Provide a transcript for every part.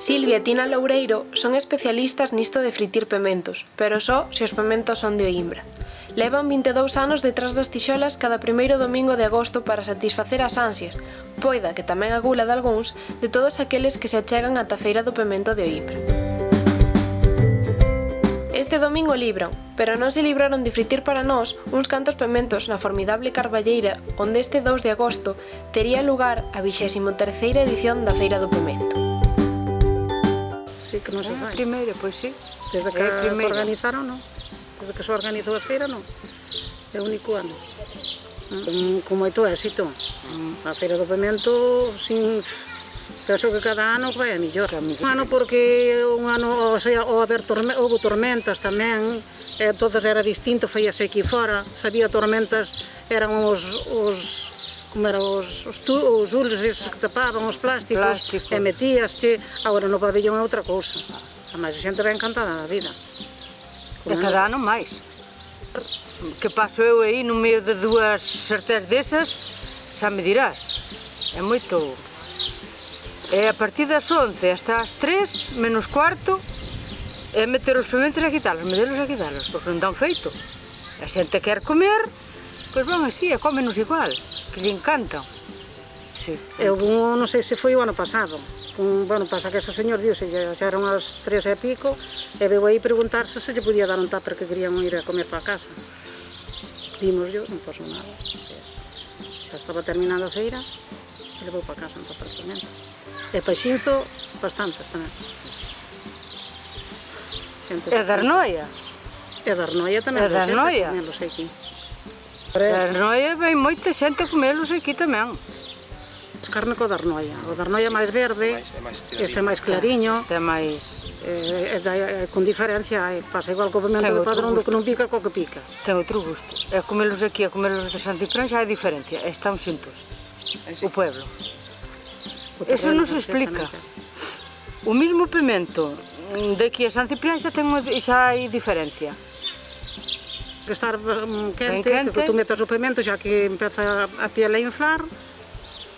Silvia e Tina Loureiro son especialistas nisto de fritir pementos, pero só se os pementos son de Oímbra. Levan 22 anos detrás das tixolas cada primeiro domingo de agosto para satisfacer as ansias, poida que tamén a gula de algúns, de todos aqueles que se achegan ata a Feira do Pemento de Oímbra. Este domingo libran, pero non se libraron de fritir para nós uns cantos pementos na formidable Carballeira, onde este 2 de agosto tería lugar a 23ª edición da Feira do Pemento. Sí, que non se fai. Primeiro, pois sí. Desde que organizaron, non? Desde que se organizou a feira, non? É o único ano. Con moito éxito. A Feira do Pemento, sin... penso que cada ano vai a millor. Un ano porque un ano, o sea, houve tormentas tamén, entonces era distinto, faíase aquí fora, se había tormentas, eran como eran os ules que tapaban os plásticos. E metíasche, agora no pabellón é outra cousa. Ademais, a xente vai encantada da vida. E cada ano máis. Que paso eu aí no meio de dúas sartés desas, xa me dirás. É moito... É a partir das 11 hasta as 3 menos cuarto, é meter os pementos e quitalos, porque non dan feito. A xente quer comer, pois van así, e cómenos igual, que lle encantan. Sí. Eu non sei se foi o ano pasado. Bueno, pasa que ese señor diose, xa eran as 3 e pico, e veu aí preguntarse se lle podía dar un tupper que querían ir a comer para casa. Dimos yo, non pasou nada. Xa estaba terminando a feira, e levou para casa no apartamento. E paxinzo, bastantes tamén. E da Arnoia? E da Arnoia tamén, da Arnoia? Comelos aquí. Da Arnoia vem moita xente a comelos aquí tamén. Es carne co da Arnoia. O da Arnoia é máis verde, este é máis clariño. Este é máis... Con diferencia, pasa igual co pemento de Padrón do que non pica co que pica. Ten outro gusto. E comelos aquí e comelos de Santipran xa hai diferencia. Están xuntos. O pueblo. Eso non se explica. O mismo pemento de aquí a Santipran xa hai diferencia. Que estar quente, que tú metas o pemento xa que empeza a piel a inflar,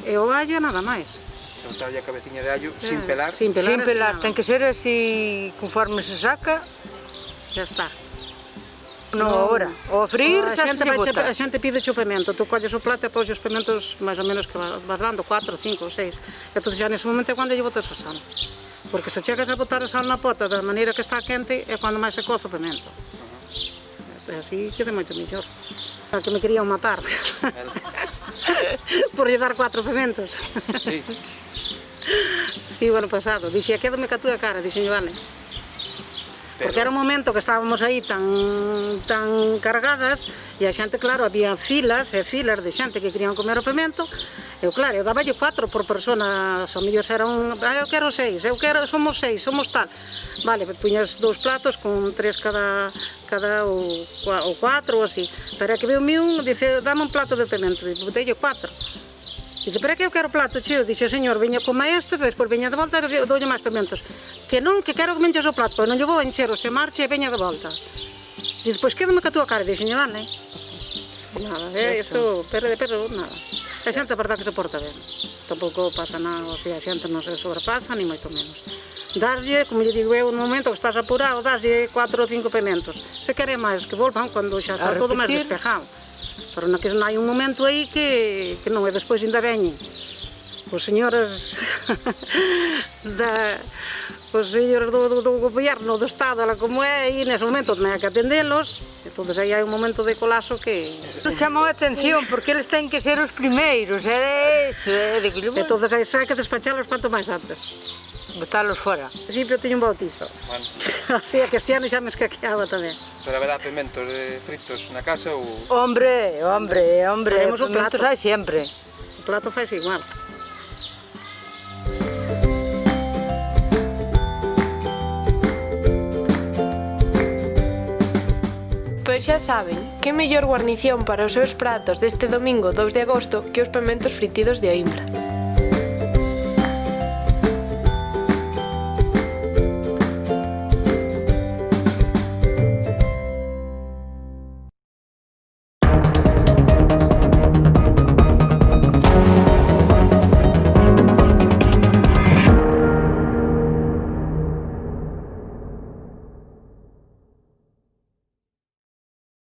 e o allo e nada máis. Botarlle a cabeciña de allo sin pelar. Sin pelar, ten que ser así conforme se saca. Xa está. Non agora. O freír xa se bota. A xente pide o pemento, tú colles o plato e pos os pementos máis ou menos que vas dando, 4, 5, 6. Entón xa nese momento é cando lle botas a sal. Porque se chegas a botar a sal na pota da maneira que está quente é cando máis se cozo o pemento. E así queda moito mellor. A que me querían matar. Por lle dar 4 pementos. Sí. Sí, o ano pasado. Dixía, quédame ca túa cara, dixen, vale. Porque era un momento que estábamos aí tan cargadas e a xente, claro, había filas e filas de xente que querían comer o pemento. Eu, claro, eu daballe 4 por persona, os amigos eran, eu quero 6, somos 6, somos tal. Vale, puñas 2 platos con 3 cada ou 4 ou así. Pero é que veu-me un, dice, dame un plato de pemento, botelle 4. Dice, pero é que eu quero plato cheo. Dixe, señor, veña coma este, despois veña de volta e doulle máis pementos. Que non, que quero que menches o plato, pois non lle vou encher o este marche e veña de volta. Dice, pois quédame ca túa cara. Dixe, vale. Nada, eso, pero nada. A xente, a verdad, que se porta ben. Tampouco pasa nada, o sea, a xente non se sobrepasa, ni moito menos. Daslle, como lle digo eu, no momento que estás apurado, daslle 4 ou 5 pementos. Se quere máis que volvan cando xa está todo máis despejado. Pero non hai un momento aí que non, e despois ainda veñen os señores os señores do goberno, do Estado, como é, e nese momento non hai que atendelos, entón aí hai un momento de colapso que... Nos chamou a atención, porque eles ten que ser os primeiros, entón aí hai que despachalos cuanto máis antes. Botalos fora. Al principio teño un bautizo. Así que este ano xa me escaqueaba tamén. Pero haberá pementos fritos na casa ou... Hombre, pementos hai sempre. O plato faz igual. Pois xa saben, que mellor guarnición para os seus pratos deste domingo 2 de agosto que os pementos fritidos de Oímbra.